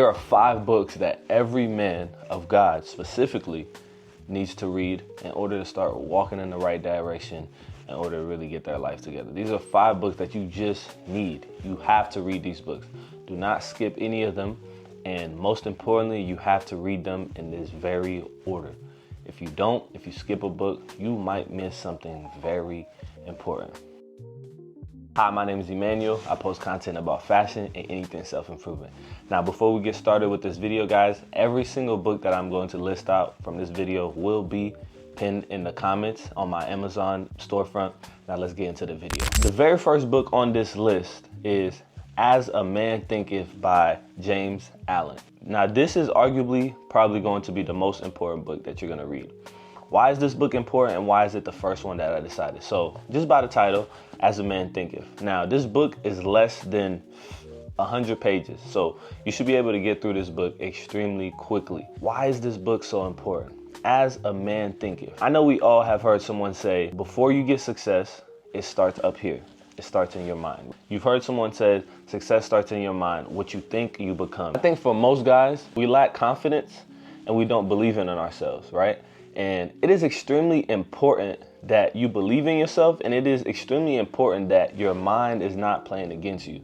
There are 5 books that every man of God specifically needs to read in order to start walking in the right direction, in order to really get their life together. These are 5 books that you just need. You have to read these books. Do not skip any of them. And most importantly, you have to read them in this very order. If you don't, if you skip a book, you might miss something very important. Hi, my name is Emmanuel. I post content about fashion and anything self-improvement. Now, before we get started with this video, guys, every single book that I'm going to list out from this video will be pinned in the comments on my Amazon storefront. Now, let's get into the video. The very first book on this list is As a Man Thinketh by James Allen. Now, this is arguably probably going to be the most important book that you're going to read. Why is this book important and why is it the first one that I decided? So just by the title, As a Man Thinketh. Now, this book is less than 100 pages, so you should be able to get through this book extremely quickly. Why is this book so important? As a Man Thinketh. I know we all have heard someone say, before you get success, it starts up here. It starts in your mind. You've heard someone say, success starts in your mind. What you think, you become. I think for most guys, we lack confidence and we don't believe in ourselves, right? And it is extremely important that you believe in yourself, and it is extremely important that your mind is not playing against you.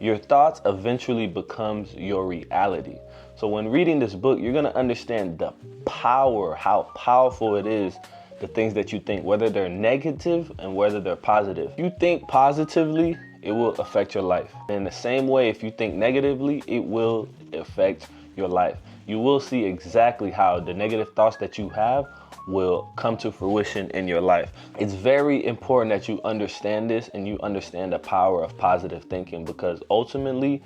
Your thoughts eventually becomes your reality. So when reading this book, you're gonna understand the power, how powerful it is, the things that you think, whether they're negative and whether they're positive. If you think positively, it will affect your life. In the same way, if you think negatively, it will affect your life. You will see exactly how the negative thoughts that you have will come to fruition in your life. It's very important that you understand this and you understand the power of positive thinking, because ultimately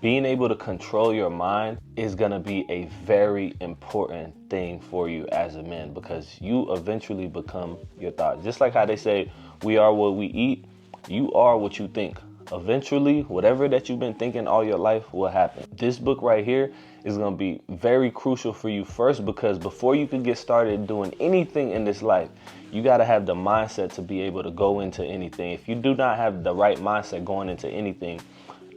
being able to control your mind is gonna be a very important thing for you as a man, because you eventually become your thoughts. Just like how they say, we are what we eat, you are what you think. Eventually, whatever that you've been thinking all your life will happen. This book right here is going to be very crucial for you first, because before you can get started doing anything in this life, you got to have the mindset to be able to go into anything. If you do not have the right mindset going into anything,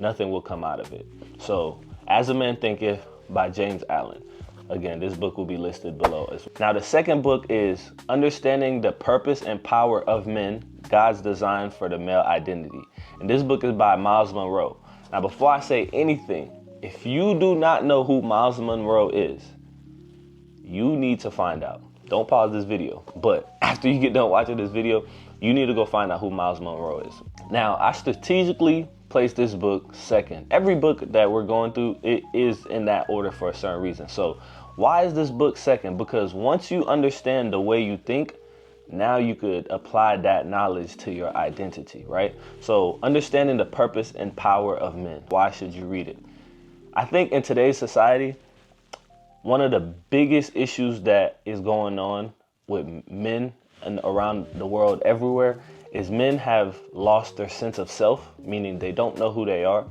nothing will come out of it. So, As a Man Thinketh by James Allen. Again, this book will be listed below as well. Now, the second book is Understanding the Purpose and Power of Men, God's Design for the Male Identity. And this book is by Miles Monroe. Now, before I say anything, if you do not know who Miles Monroe is, you need to find out. Don't pause this video, but after you get done watching this video, you need to go find out who Miles Monroe is. Now, I strategically placed this book second. Every book that we're going through, it is in that order for a certain reason. So why is this book second? Because once you understand the way you think, now you could apply that knowledge to your identity, right? So understanding the purpose and power of men. Why should you read it? I think in today's society, one of the biggest issues that is going on with men and around the world everywhere is men have lost their sense of self, meaning they don't know who they are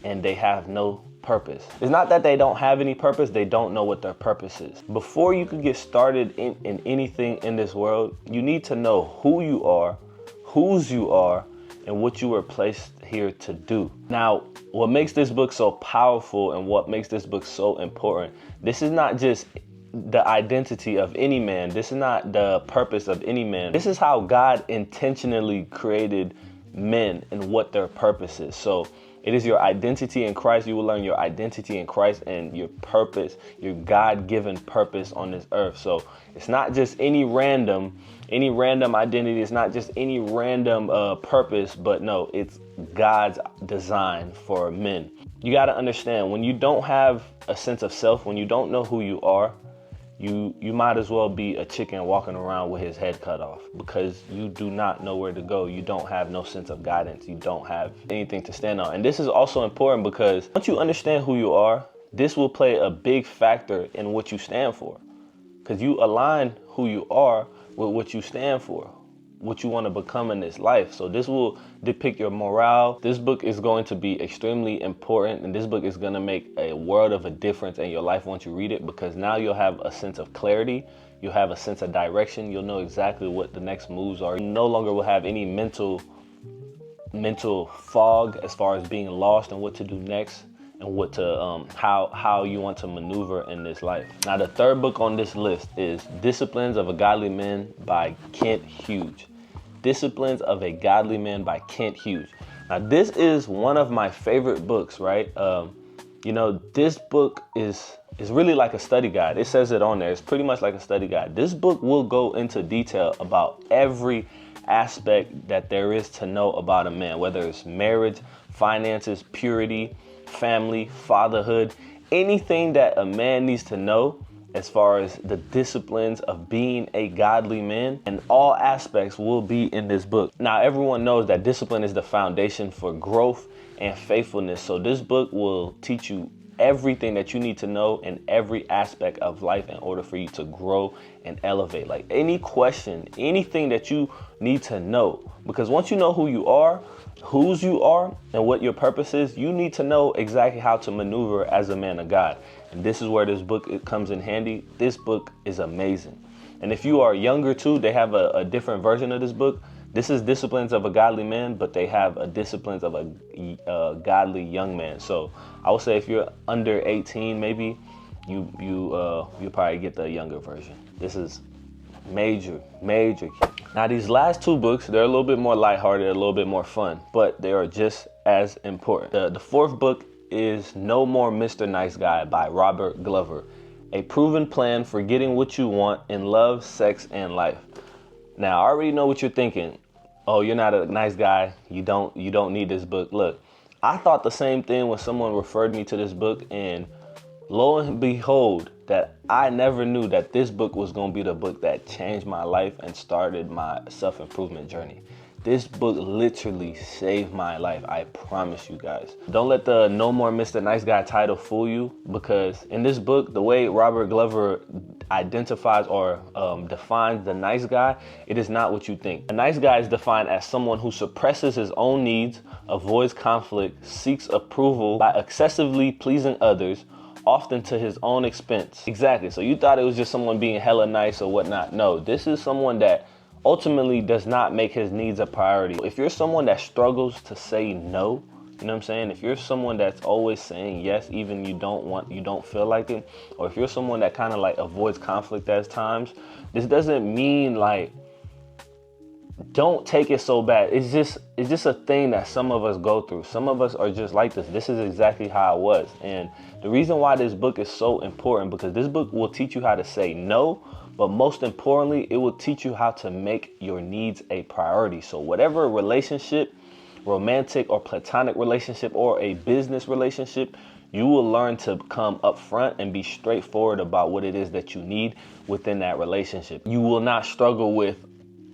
and they have no purpose. It's not that they don't have any purpose, they don't know what their purpose is. Before you can get started in anything in this world, you need to know who you are, whose you are, and what you were placed here to do. Now, what makes this book so powerful and what makes this book so important, this is not just the identity of any man. This is not the purpose of any man. This is how God intentionally created men and what their purpose is. So it is your identity in Christ. You will learn your identity in Christ and your purpose, your God-given purpose on this earth. So it's not just any random identity. It's not just any random purpose, but no, it's God's design for men. You got to understand, when you don't have a sense of self, when you don't know who you are, you might as well be a chicken walking around with his head cut off, because you do not know where to go. You don't have no sense of guidance. You don't have anything to stand on. And this is also important because once you understand who you are, this will play a big factor in what you stand for, because you align who you are with what you stand for, what you want to become in this life. So this will depict your morale. This book is going to be extremely important, and this book is going to make a world of a difference in your life once you read it, because now you'll have a sense of clarity. You'll have a sense of direction. You'll know exactly what the next moves are. You no longer will have any mental fog as far as being lost and what to do next. and what to how you want to maneuver in this life. Now, the third book on this list is Disciplines of a Godly Man by Kent Hughes. Disciplines of a Godly Man by Kent Hughes. Now, this is one of my favorite books, right? This book is really like a study guide. It says it on there. It's pretty much like a study guide. This book will go into detail about every aspect that there is to know about a man, whether it's marriage, finances, purity, family, fatherhood, anything that a man needs to know as far as the disciplines of being a godly man, and all aspects will be in this book. Now, everyone knows that discipline is the foundation for growth and faithfulness. So this book will teach you everything that you need to know in every aspect of life in order for you to grow and elevate. Like any question, anything that you need to know, because once you know who you are, whose you are, and what your purpose is, you need to know exactly how to maneuver as a man of God. And this is where this book it comes in handy. This book is amazing. And if you are younger too, they have a different version of this book. This is Disciplines of a Godly Man, but they have a Disciplines of a Godly Young Man. So I would say if you're under 18, maybe you probably get the younger version. This is major. Now, these last two books, they're a little bit more lighthearted, a little bit more fun, but they are just as important. The fourth book is No More Mr. Nice Guy by Robert Glover, a proven plan for getting what you want in love, sex, and life. Now, I already know what you're thinking. Oh, you're not a nice guy. You don't need this book. Look, I thought the same thing when someone referred me to this book, and lo and behold, that I never knew that this book was going to be the book that changed my life and started my self-improvement journey. This book literally saved my life. I promise you guys. Don't let the No More Mr. Nice Guy title fool you, because in this book, the way Robert Glover identifies or defines the nice guy, it is not what you think. A nice guy is defined as someone who suppresses his own needs, avoids conflict, seeks approval by excessively pleasing others, often to his own expense. Exactly. So you thought it was just someone being hella nice or whatnot. No, this is someone that ultimately does not make his needs a priority. If you're someone that struggles to say no, you know what I'm saying? If you're someone that's always saying yes, even you don't feel like it, or if you're someone that kind of like avoids conflict at times, this doesn't mean like don't take it so bad. It's just a thing that some of us go through. Some of us are just like this. This is exactly how I was. And the reason why this book is so important, because this book will teach you how to say no, but most importantly, it will teach you how to make your needs a priority. So whatever relationship, romantic or platonic relationship, or a business relationship, you will learn to come up front and be straightforward about what it is that you need within that relationship. You will not struggle with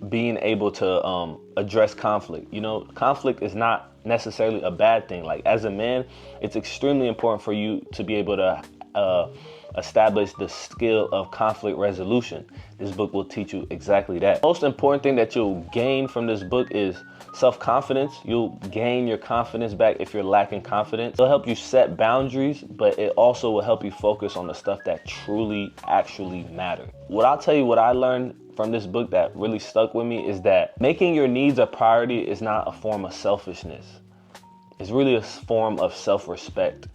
being able to address conflict. You know, conflict is not necessarily a bad thing. Like as a man, it's extremely important for you to be able to establish the skill of conflict resolution. This book will teach you exactly that. Most important thing that you'll gain from this book is self-confidence. You'll gain your confidence back if you're lacking confidence. It'll help you set boundaries, but it also will help you focus on the stuff that truly actually matter. I'll tell you what I learned from this book that really stuck with me is that making your needs a priority is not a form of selfishness. It's really a form of self-respect.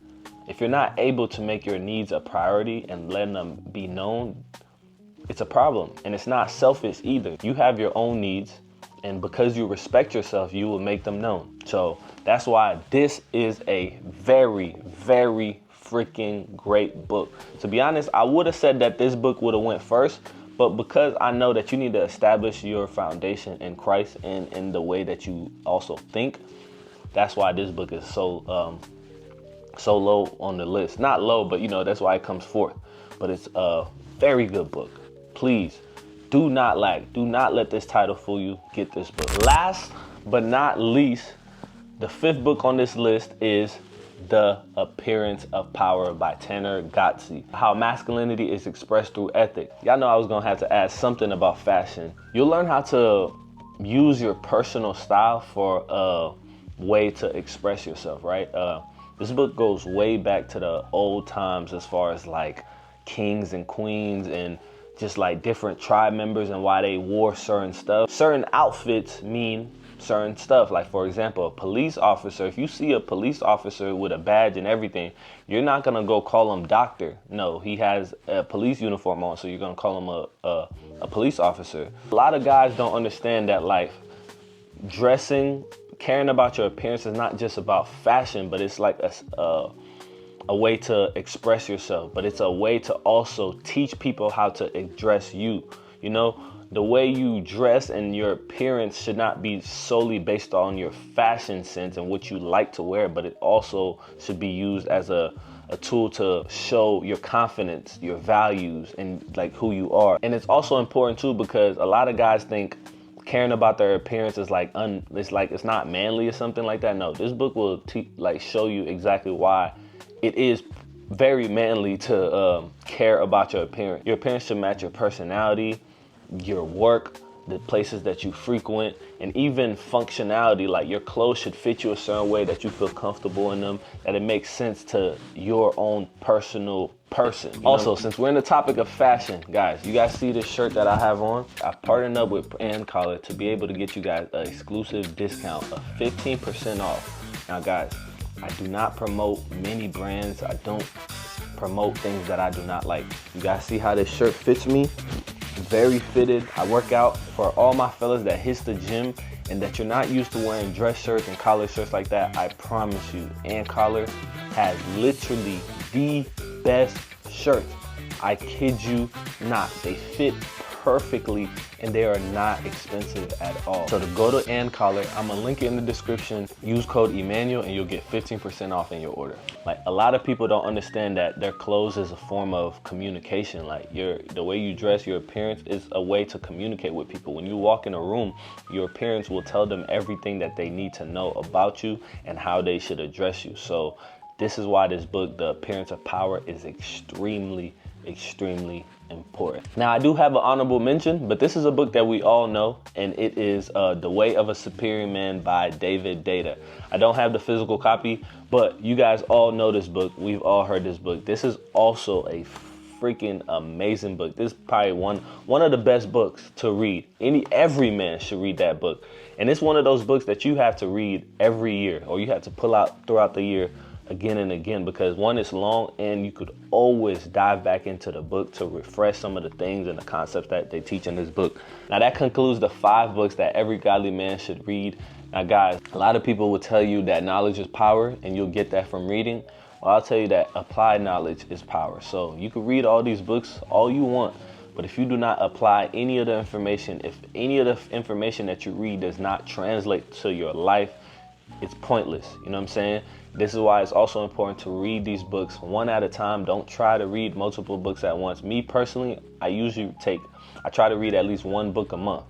If you're not able to make your needs a priority and letting them be known, it's a problem. And it's not selfish either. You have your own needs, and because you respect yourself, you will make them known. So that's why this is a very, very freaking great book. To be honest, I would have said that this book would have went first, but because I know that you need to establish your foundation in Christ and in the way that you also think, that's why this book is so low on the list. Not low, but that's why it comes forth. But it's a very good book. Please do not let this title fool you. Get this book. Last but not least, the fifth book on this list is The Appearance of Power by Tanner Gotsey. How masculinity is expressed through ethics. Y'all know I was gonna have to add something about fashion. You'll learn how to use your personal style for a way to express yourself, right? This book goes way back to the old times as far as like kings and queens and just like different tribe members and why they wore certain stuff. Certain outfits mean certain stuff. Like, for example, a police officer, if you see a police officer with a badge and everything, you're not going to go call him doctor. No, he has a police uniform on, so you're going to call him a police officer. A lot of guys don't understand that, like, dressing, caring about your appearance is not just about fashion, but it's like a way to express yourself, but it's a way to also teach people how to address you. You know, the way you dress and your appearance should not be solely based on your fashion sense and what you like to wear, but it also should be used as a tool to show your confidence, your values, and like who you are. And it's also important too, because a lot of guys think caring about their appearance is like it's not manly or something like that. No, this book will show you exactly why it is very manly to care about your appearance. Your appearance should match your personality, your work, the places that you frequent, and even functionality. Like, your clothes should fit you a certain way that you feel comfortable in them, that it makes sense to your own personal person. Also, since we're in the topic of fashion, guys, you guys see this shirt that I have on? I've partnered up with Brand Collar to be able to get you guys an exclusive discount of 15% off. Now, guys, I do not promote many brands. I don't promote things that I do not like. You guys see how this shirt fits me? Very fitted. I work out. For all my fellas that hits the gym and that you're not used to wearing dress shirts and collar shirts like that, I promise you, And Collar has literally the best shirts. I kid you not. They fit perfectly and they are not expensive at all. So to go to And Collar, I'm gonna link it in the description. Use code Emmanuel and you'll get 15% off in your order. Like, a lot of people don't understand that their clothes is a form of communication. Like, the way you dress, your appearance is a way to communicate with people. When you walk in a room, your appearance will tell them everything that they need to know about you and how they should address you. So this is why this book, The Appearance of Power, is extremely important. Now, I do have an honorable mention, but this is a book that we all know, and it is The Way of a Superior Man by David Deida. I don't have the physical copy, but you guys all know this book. We've all heard this book. This is also a freaking amazing book. This is probably one of the best books to read. Every man should read that book. And it's one of those books that you have to read every year, or you have to pull out throughout the year again and again, because one, it's long, and you could always dive back into the book to refresh some of the things and the concepts that they teach in this book. Now, that concludes the 5 books that every godly man should read. Now, guys, a lot of people will tell you that knowledge is power and you'll get that from reading. Well, I'll tell you that applied knowledge is power. So you can read all these books all you want, but if you do not apply any of the information, if any of the information that you read does not translate to your life, it's pointless. You know what I'm saying? This is why it's also important to read these books one at a time. Don't try to read multiple books at once. Me personally, I try to read at least 1 book a month.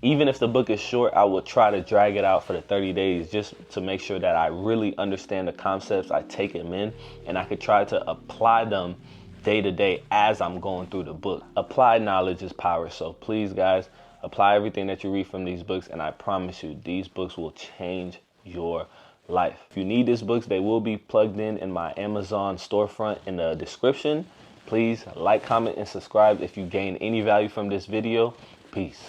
Even if the book is short, I will try to drag it out for the 30 days just to make sure that I really understand the concepts, I take them in, and I could try to apply them day to day as I'm going through the book. Applied knowledge is power. So please, guys, apply everything that you read from these books, and I promise you, these books will change your life. If you need these books, they will be plugged in my Amazon storefront in the description. Please like, comment, and subscribe if you gain any value from this video. Peace.